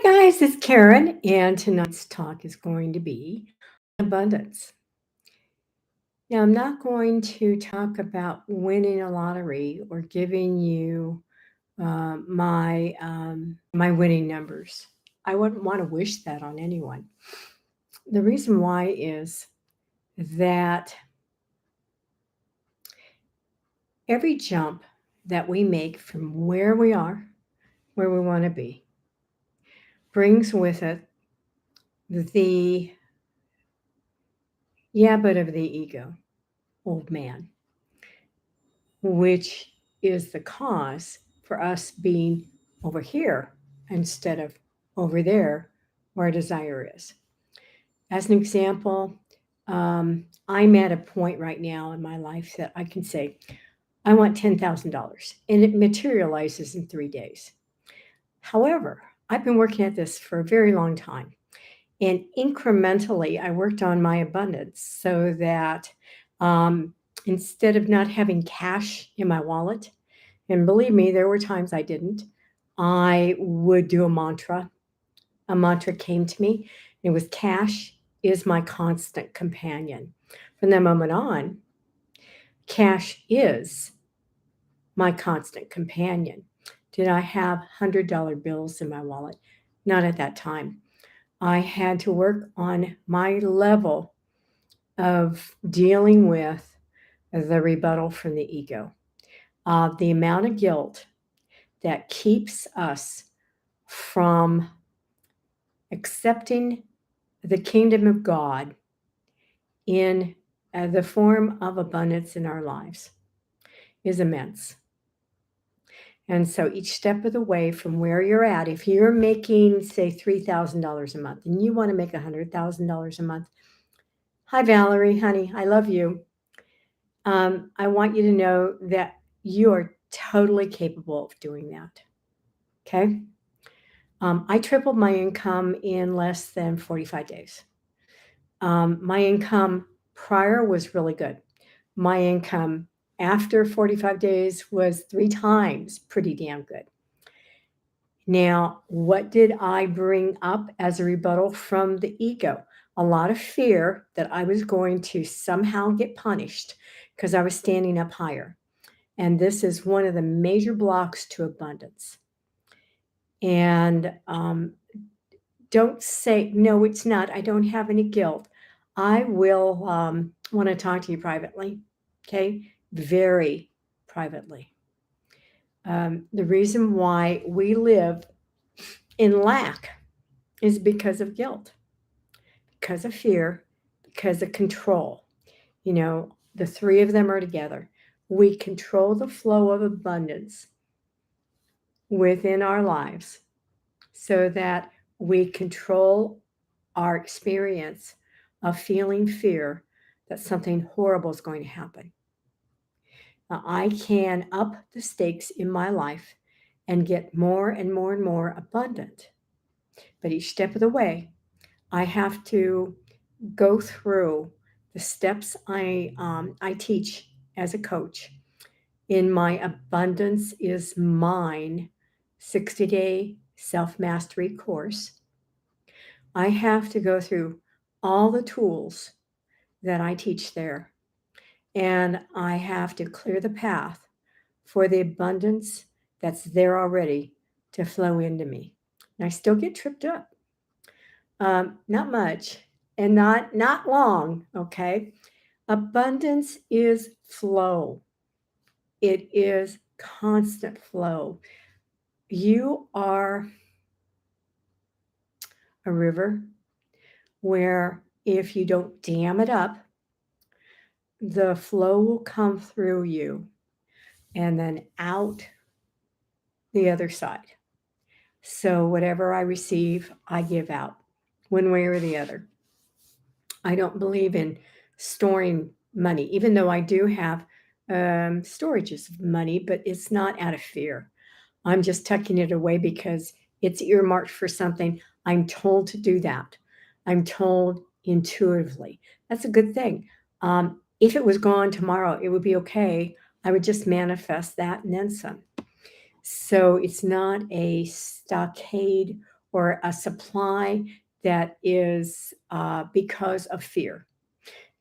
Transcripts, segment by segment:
Guys, it's Karen, and tonight's talk is going to be abundance. Now, I'm not going to talk about winning a lottery or giving you my winning numbers. I wouldn't want to wish that on anyone. The reason why is that every jump that we make from where we are, where we want to be, brings with it the yeah, but of the ego, old man, which is the cause for us being over here instead of over there where our desire is. As an example, I'm at a point right now in my life that I can say, I want $10,000 and it materializes in 3 days. However, I've been working at this for a very long time. And incrementally, I worked on my abundance so that um, instead of not having cash in my wallet, and believe me, there were times I didn't, I would do a mantra. A mantra came to me. It was cash is my constant companion. From that moment on, cash is my constant companion. Did I have $100 bills in my wallet? Not at that time. I had to work on my level of dealing with the rebuttal from the ego, the amount of guilt that keeps us from accepting the kingdom of God in the form of abundance in our lives is immense. And so each step of the way from where you're at, if you're making, say, $3,000 a month and you want to make $100,000 a month, hi, Valerie, honey, I love you. I want you to know that you are totally capable of doing that. Okay. I tripled my income in less than 45 days. My income prior was really good. My income after 45 days was 3 times pretty damn good. Now, what did I bring up as a rebuttal from the ego? A lot of fear that I was going to somehow get punished because I was standing up higher. And this is one of the major blocks to abundance. And don't say, no, it's not. I don't have any guilt. I will want to talk to you privately, okay? Very privately. The reason why we live in lack is because of guilt, because of fear, because of control. You know, the three of them are together. We control the flow of abundance within our lives so that we control our experience of feeling fear that something horrible is going to happen. Now, I can up the stakes in my life and get more and more and more abundant. But each step of the way, I have to go through the steps I teach as a coach in my Abundance is Mine 60-day self-mastery course. I have to go through all the tools that I teach there, and I have to clear the path for the abundance that's there already to flow into me. And I still get tripped up. Not much and not long, okay? Abundance is flow. It is constant flow. You are a river where if you don't dam it up, the flow will come through you and then out the other side. So whatever I receive, I give out one way or the other. I don't believe in storing money, even though I do have storages of money, but it's not out of fear. I'm just tucking it away because it's earmarked for something. I'm told to do that. I'm told intuitively. That's a good thing. If it was gone tomorrow, it would be okay. I would just manifest that and then some. So it's not a stockade or a supply that is because of fear.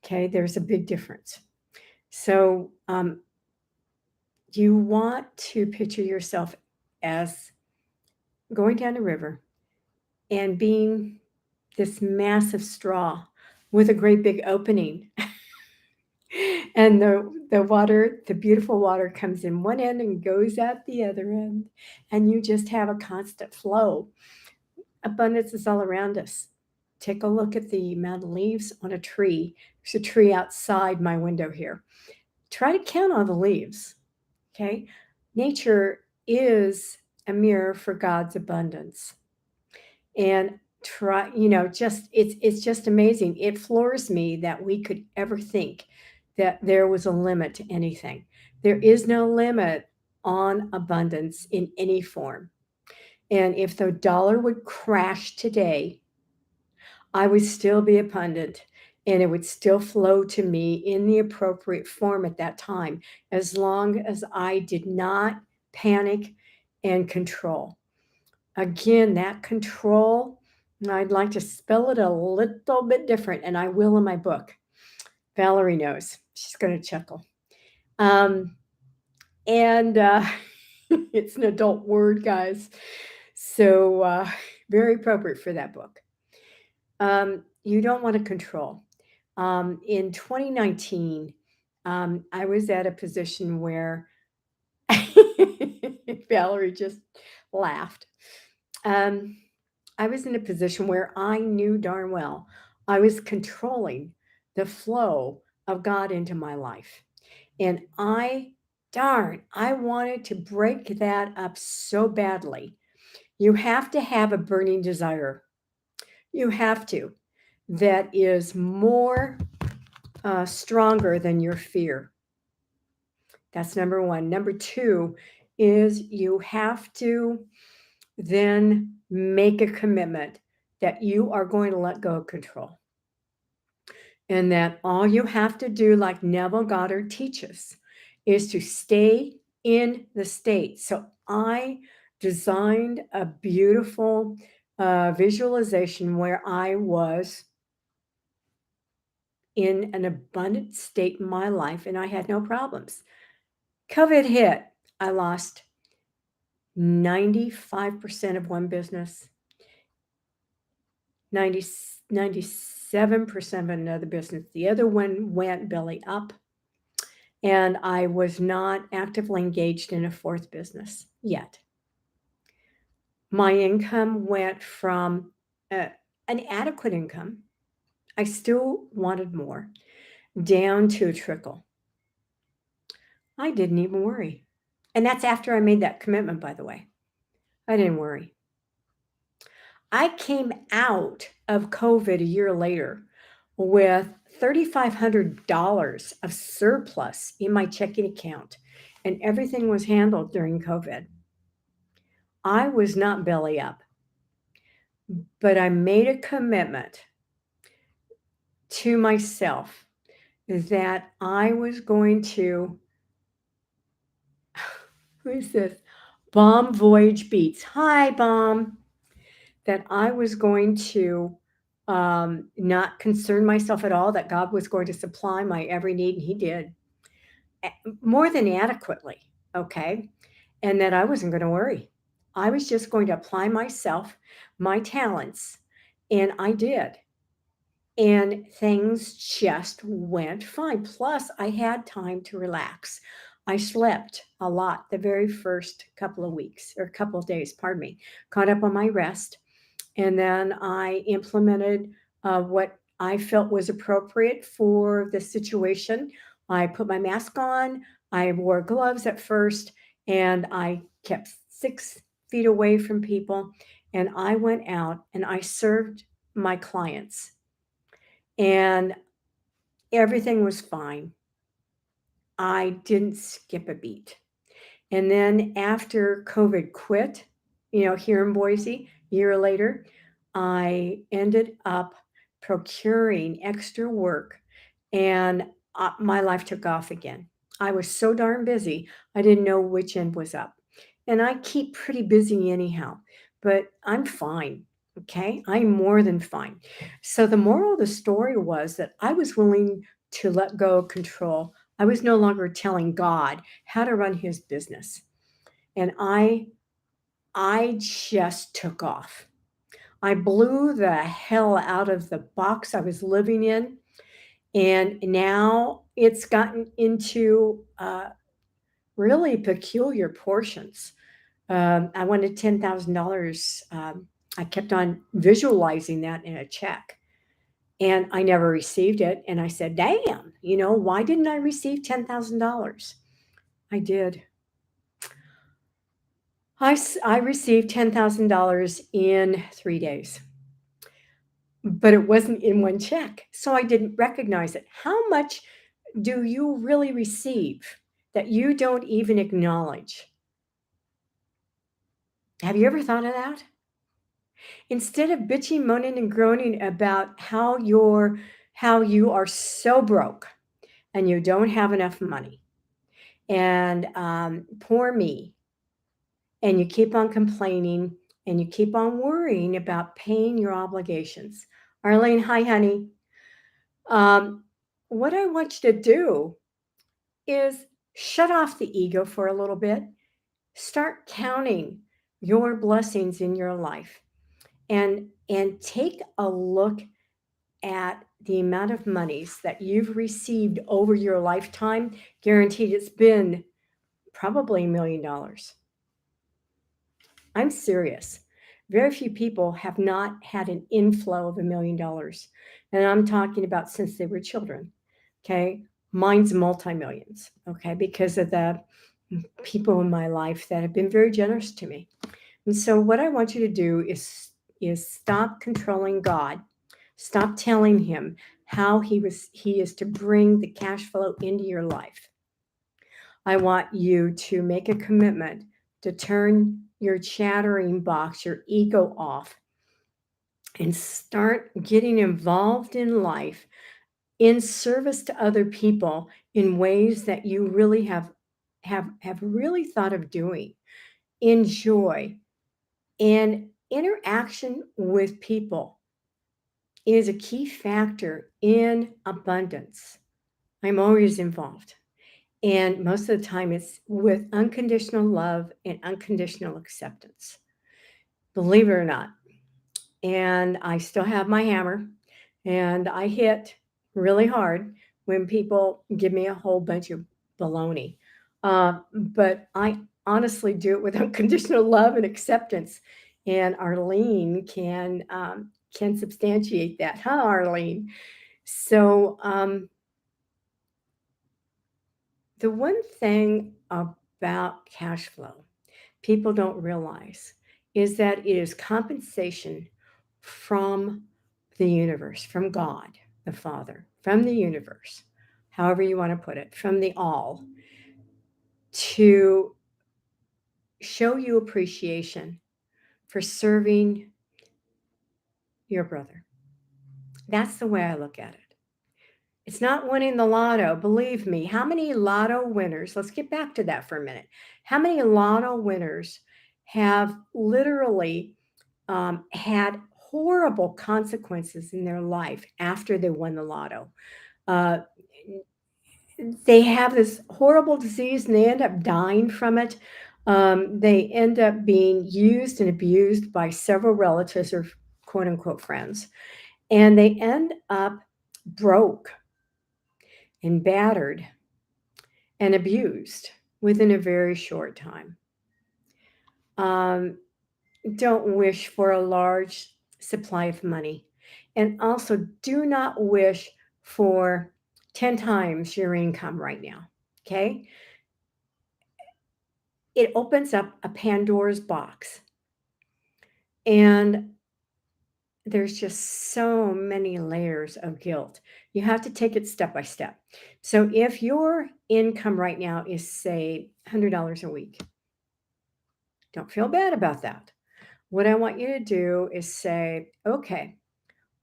Okay, there's a big difference. So you want to picture yourself as going down a river and being this massive straw with a great big opening. And the water, the beautiful water comes in one end and goes out the other end. And you just have a constant flow. Abundance is all around us. Take a look at the amount of leaves on a tree. There's a tree outside my window here. Try to count all the leaves. Okay. Nature is a mirror for God's abundance. And try, just it's just amazing. It floors me that we could ever think that there was a limit to anything. There is no limit on abundance in any form. And if the dollar would crash today, I would still be abundant and it would still flow to me in the appropriate form at that time, as long as I did not panic and control. Again, that control, I'd like to spell it a little bit different, and I will in my book. Valerie knows. She's going to chuckle. And it's an adult word, guys. So, very appropriate for that book. You don't want to control. In 2019, I was at a position where Valerie just laughed. I was in a position where I knew darn well I was controlling the flow of God into my life. And I wanted to break that up so badly. You have to have a burning desire. You have to. That is more stronger than your fear. That's number one. Number two is you have to then make a commitment that you are going to let go of control. And that all you have to do, like Neville Goddard teaches, is to stay in the state. So I designed a beautiful visualization where I was in an abundant state in my life and I had no problems. COVID hit. I lost 95% of one business, 97% of another business. The other one went belly up. And I was not actively engaged in a fourth business yet. My income went from an adequate income, I still wanted more, down to a trickle. I didn't even worry. And that's after I made that commitment, by the way. I didn't worry. I came out of COVID a year later with $3,500 of surplus in my checking account, and everything was handled during COVID. I was not belly up, but I made a commitment to myself that I was going to, who is this? Bomb Voyage Beats. Hi, Bomb. That I was going to not concern myself at all, that God was going to supply my every need, and He did more than adequately. Okay. And that I wasn't going to worry. I was just going to apply myself, my talents, and I did. And things just went fine. Plus, I had time to relax. I slept a lot the very first couple of weeks or couple of days, pardon me, caught up on my rest. And then I implemented what I felt was appropriate for the situation. I put my mask on, I wore gloves at first, and I kept 6 feet away from people. And I went out and I served my clients, and everything was fine. I didn't skip a beat. And then after COVID quit, here in Boise, a year later, I ended up procuring extra work and my life took off again. I was so darn busy, I didn't know which end was up. And I keep pretty busy anyhow, but I'm fine. Okay, I'm more than fine. So the moral of the story was that I was willing to let go of control. I was no longer telling God how to run his business. And I just took off. I blew the hell out of the box I was living in. And now it's gotten into really peculiar portions. I wanted $10,000. I kept on visualizing that in a check and I never received it. And I said, damn, why didn't I receive $10,000? I did. I received $10,000 in 3 days, but it wasn't in one check. So I didn't recognize it. How much do you really receive that you don't even acknowledge? Have you ever thought of that? Instead of bitching, moaning, and groaning about how you are so broke and you don't have enough money, and poor me, and you keep on complaining and you keep on worrying about paying your obligations. Arlene, hi, honey. Um, what I want you to do is shut off the ego for a little bit. Start counting your blessings in your life and take a look at the amount of monies that you've received over your lifetime. Guaranteed it's been probably $1 million. I'm serious. Very few people have not had an inflow of $1 million. And I'm talking about since they were children. Okay. Mine's multi-millions. Okay. Because of the people in my life that have been very generous to me. And so what I want you to do is stop controlling God. Stop telling him how he is to bring the cash flow into your life. I want you to make a commitment to turn your chattering box, your ego off, and start getting involved in life in service to other people in ways that you really have really thought of doing. Enjoy and interaction with people is a key factor in abundance. I'm always involved. And most of the time, it's with unconditional love and unconditional acceptance. Believe it or not. And I still have my hammer and I hit really hard when people give me a whole bunch of baloney. But I honestly do it with unconditional love and acceptance. And Arlene can substantiate that, huh, Arlene? So the one thing about cash flow people don't realize is that it is compensation from the universe, from God, the Father, from the universe, however you want to put it, from the all, to show you appreciation for serving your brother. That's the way I look at it. It's not winning the lotto. Believe me, how many lotto winners, let's get back to that for a minute. How many lotto winners have literally had horrible consequences in their life after they won the lotto? Uh, they have this horrible disease and they end up dying from it. They end up being used and abused by several relatives or quote unquote friends. And they end up broke and battered and abused within a very short time. Don't wish for a large supply of money. And also, do not wish for 10 times your income right now. Okay. It opens up a Pandora's box. And there's just so many layers of guilt. You have to take it step by step. So if your income right now is, say, $100 a week, don't feel bad about that. What I want you to do is say, okay,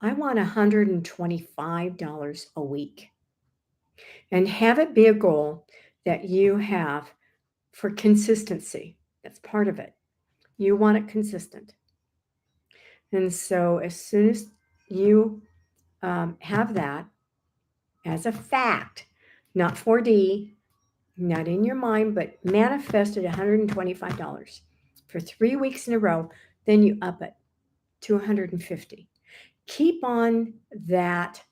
I want $125 a week, and have it be a goal that you have for consistency. That's part of it. You want it consistent. And so as soon as you have that as a fact, not 4D, not in your mind, but manifested $125 for 3 weeks in a row, then you up it to 150. Keep on that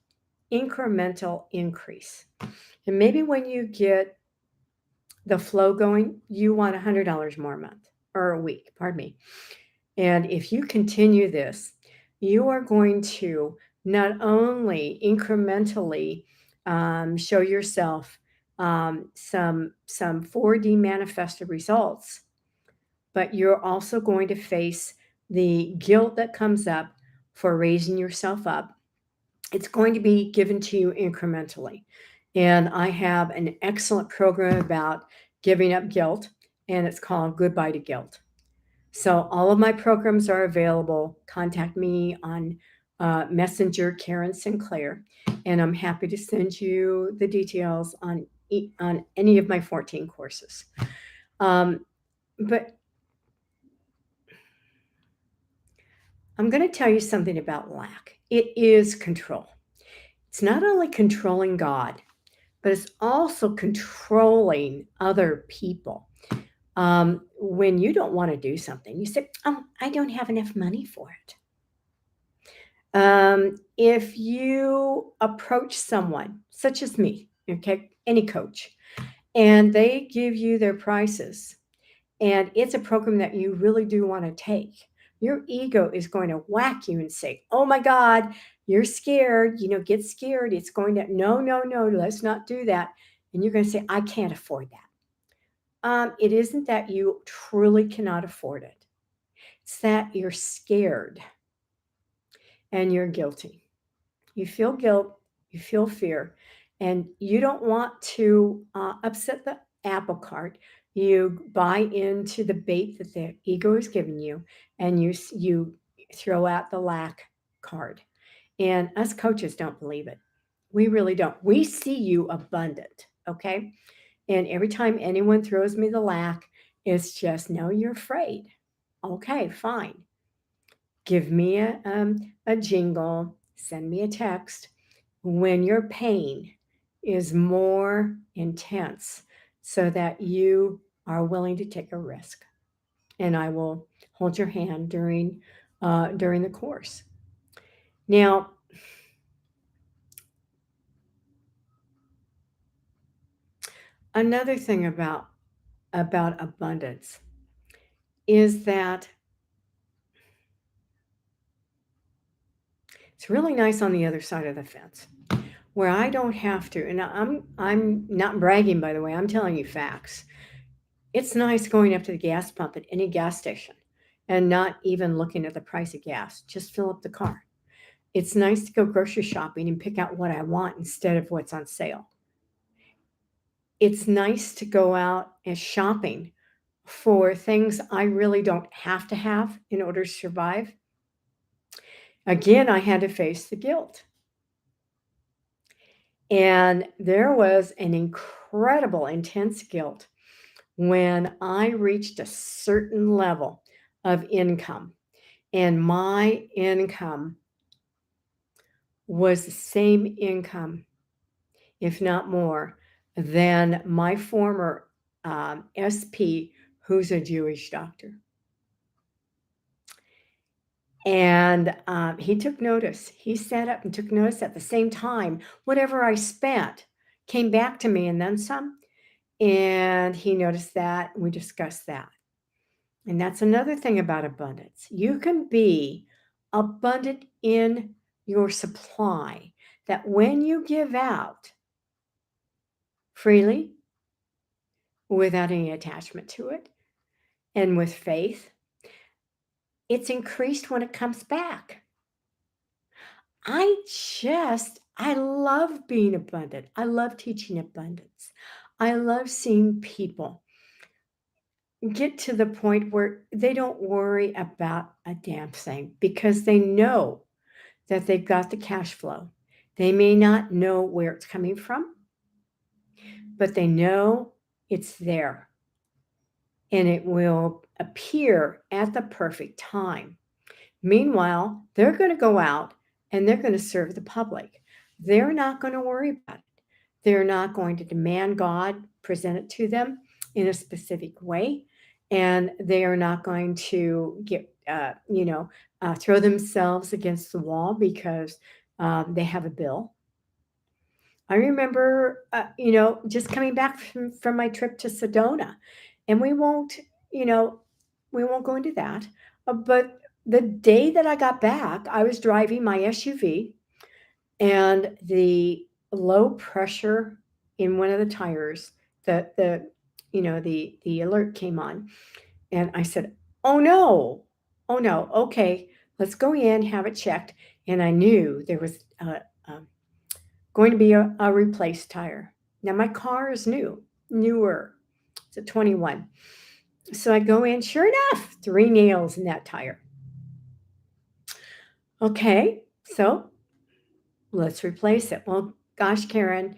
incremental increase. And maybe when you get the flow going, you want $100 more a month or a week, pardon me. And if you continue this, you are going to not only incrementally show yourself some 4D manifested results, but you're also going to face the guilt that comes up for raising yourself up. It's going to be given to you incrementally. And I have an excellent program about giving up guilt, and it's called Goodbye to Guilt. So all of my programs are available. Contact me on Messenger, Karen Sinclair, and I'm happy to send you the details on any of my 14 courses. But I'm going to tell you something about lack. It is control. It's not only controlling God, but it's also controlling other people. When you don't want to do something, you say, "Oh, I don't have enough money for it." If you approach someone, such as me, okay, any coach, and they give you their prices, and it's a program that you really do want to take, your ego is going to whack you and say, "Oh my God, you're scared, get scared. It's going to, no, no, no, let's not do that." And you're going to say, "I can't afford that." It isn't that you truly cannot afford it, it's that you're scared and you're guilty. You feel guilt, you feel fear, and you don't want to upset the apple cart. You buy into the bait that the ego is giving you, and you throw out the lack card. And us coaches don't believe it. We really don't. We see you abundant, okay? And every time anyone throws me the lack, it's just, "No, you're afraid." Okay, fine. Give me a jingle, send me a text when your pain is more intense so that you are willing to take a risk. And I will hold your hand during the course. Now, another thing about abundance is that it's really nice on the other side of the fence where I don't have to, and I'm not bragging, by the way, I'm telling you facts. It's nice going up to the gas pump at any gas station and not even looking at the price of gas. Just fill up the car. It's nice to go grocery shopping and pick out what I want instead of what's on sale. It's nice to go out and shopping for things I really don't have to have in order to survive. Again, I had to face the guilt. And there was an incredible, intense guilt when I reached a certain level of income, and my income was the same income, if not more, than my former SP, who's a Jewish doctor. And he took notice. He sat up and took notice at the same time. Whatever I spent came back to me and then some. And he noticed that. And we discussed that. And that's another thing about abundance. You can be abundant in your supply, that when you give out freely, without any attachment to it, and with faith, it's increased when it comes back. I love being abundant. I love teaching abundance. I love seeing people get to the point where they don't worry about a damn thing because they know that they've got the cash flow. They may not know where it's coming from, but they know it's there and it will appear at the perfect time. Meanwhile, they're going to go out and they're going to serve the public. They're not going to worry about it. They're not going to demand God present it to them in a specific way. And they are not going to throw themselves against the wall because they have a bill. I remember, just coming back from my trip to Sedona, and you know, we won't go into that. But the day that I got back, I was driving my SUV, and the low pressure in one of the tires, the alert came on, and I said, "Oh no, oh no, okay, let's go in, have it checked." And I knew there was going to be a replaced tire. Now my car is newer. It's a 21. So I go in, sure enough, 3 nails in that tire. Okay, so let's replace it. Well, gosh, Karen,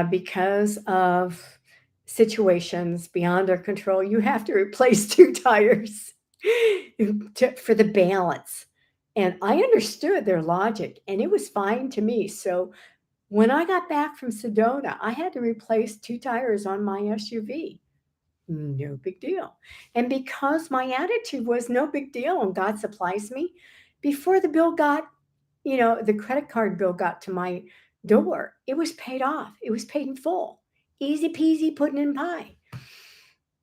because of situations beyond our control, you have to replace 2 tires for the balance. And I understood their logic, and it was fine to me. So when I got back from Sedona, I had to replace 2 tires on my SUV. No big deal. And because my attitude was no big deal and God supplies me, before the credit card bill got to my door, it was paid off. It was paid in full. Easy peasy pudding in pie.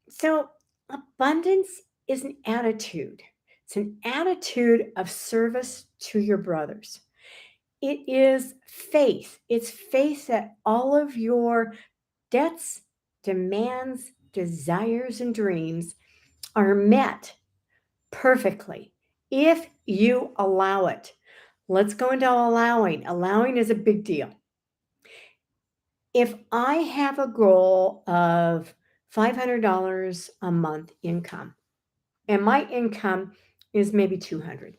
So abundance is an attitude. It's an attitude of service to your brothers. It is faith. It's faith that all of your debts, demands, desires, and dreams are met perfectly if you allow it. Let's go into allowing. Allowing is a big deal. If I have a goal of $500 a month income, and my income is maybe 200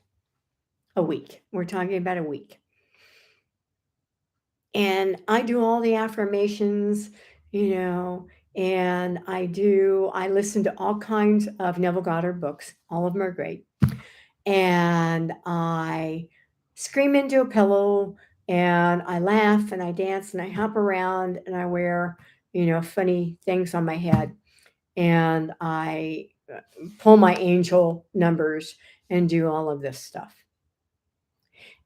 a week, we're talking about a week. And I do all the affirmations, and I listen to all kinds of Neville Goddard books. All of them are great. And I scream into a pillow, and I laugh and I dance and I hop around and I wear, funny things on my head. And I pull my angel numbers and do all of this stuff.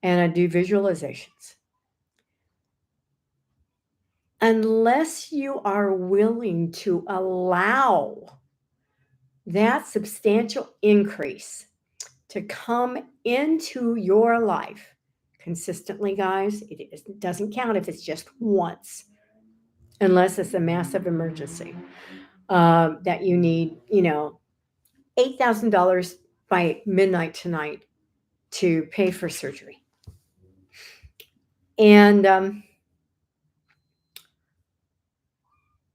And I do visualizations. Unless you are willing to allow that substantial increase to come into your life consistently, guys, it doesn't count if it's just once, unless it's a massive emergency that you need, $8,000 by midnight tonight to pay for surgery. And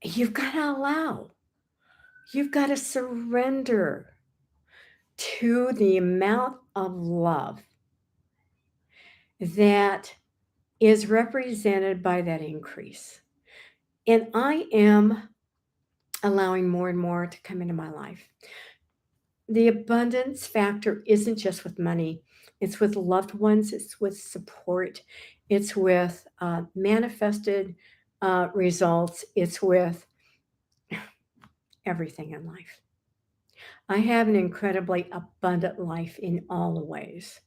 you've got to allow, you've got to surrender to the amount of love that is represented by that increase. And I am allowing more and more to come into my life. The abundance factor isn't just with money, it's with loved ones, it's with support, it's with manifested results, it's with everything in life. I have an incredibly abundant life in all the ways,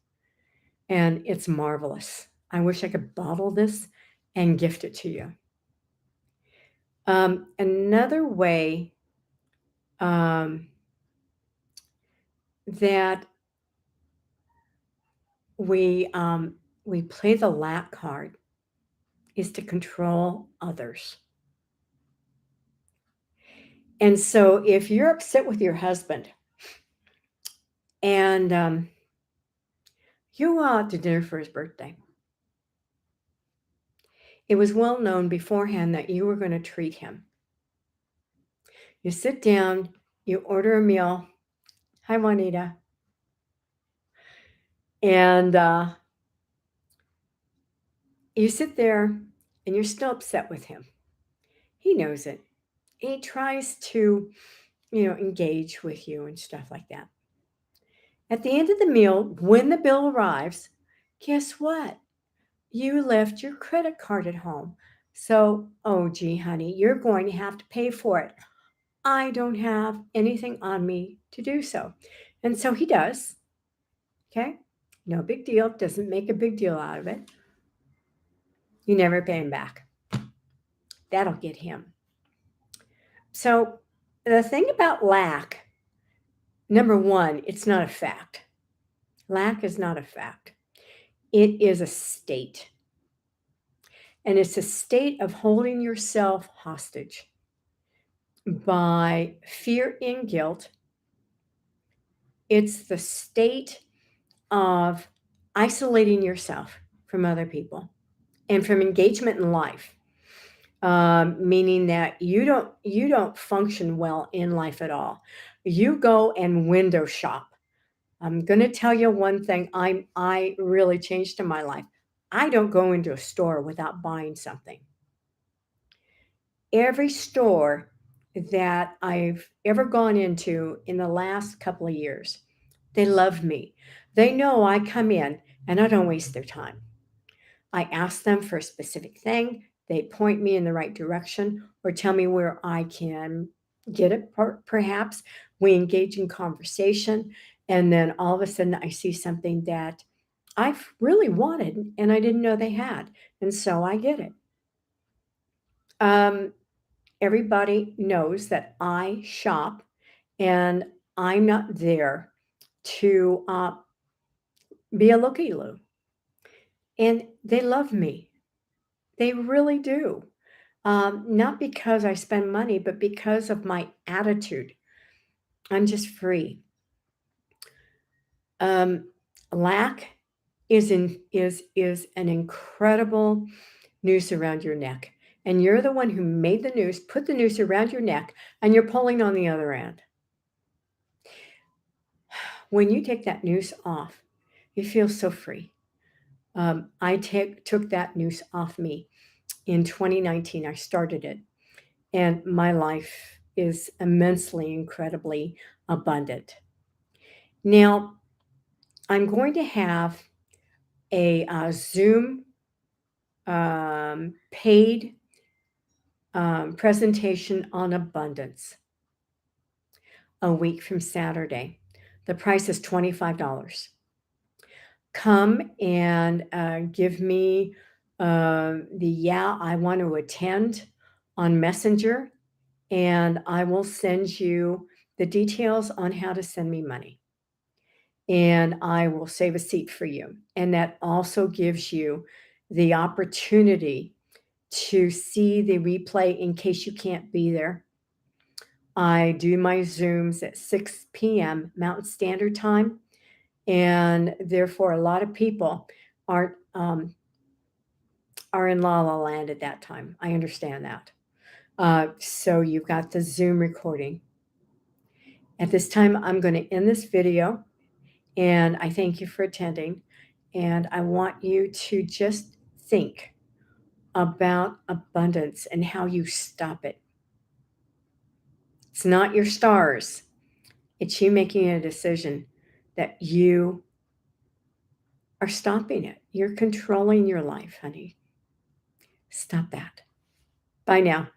and it's marvelous. I wish I could bottle this and gift it to you. Another way that we play the lack card is to control others. And so if you're upset with your husband and you go out to dinner for his birthday, it was well known beforehand that you were going to treat him. You sit down, you order a meal. Hi, Juanita. And you sit there and you're still upset with him. He knows it. He tries to, engage with you and stuff like that. At the end of the meal, when the bill arrives, guess what? You left your credit card at home. So, oh, gee, honey, you're going to have to pay for it. I don't have anything on me to do so. And so he does. Okay. No big deal. Doesn't make a big deal out of it. You never pay him back. That'll get him. So, the thing about lack, number one, it's not a fact. Lack is not a fact, it is a state. And it's a state of holding yourself hostage by fear and guilt. It's the state of isolating yourself from other people and from engagement in life, meaning that you don't function well in life at all. You go and window shop. I'm going to tell you one thing I really changed in my life. I don't go into a store without buying something. Every store that I've ever gone into in the last couple of years, they love me. They know I come in and I don't waste their time. I ask them for a specific thing, they point me in the right direction or tell me where I can get it, perhaps. We engage in conversation, and then all of a sudden I see something that I've really wanted and I didn't know they had. And so I get it. Um, Everybody knows that I shop and I'm not there to be a looky loo. And they love me. They really do. Not because I spend money, but because of my attitude. I'm just free. Um, Lack is an incredible noose around your neck, and you're the one who made the noose, put the noose around your neck, and you're pulling on the other end. When you take that noose off, you feel so free. Took that noose off me in 2019. I started it, and my life is immensely, incredibly abundant. Now, I'm going to have a Zoom paid presentation on abundance a week from Saturday. The price is $25. Come and give me I want to attend on Messenger, and I will send you the details on how to send me money. And I will save a seat for you. And that also gives you the opportunity to see the replay in case you can't be there. I do my Zooms at 6 p.m. Mountain Standard Time, and therefore a lot of people aren't are in La La Land at that time. I understand that. So you've got the Zoom recording. At this time, I'm going to end this video, and I thank you for attending. And I want you to just think about abundance and how you stop it. It's not your stars. It's you making a decision that you are stopping it. You're controlling your life, honey. Stop that. Bye now.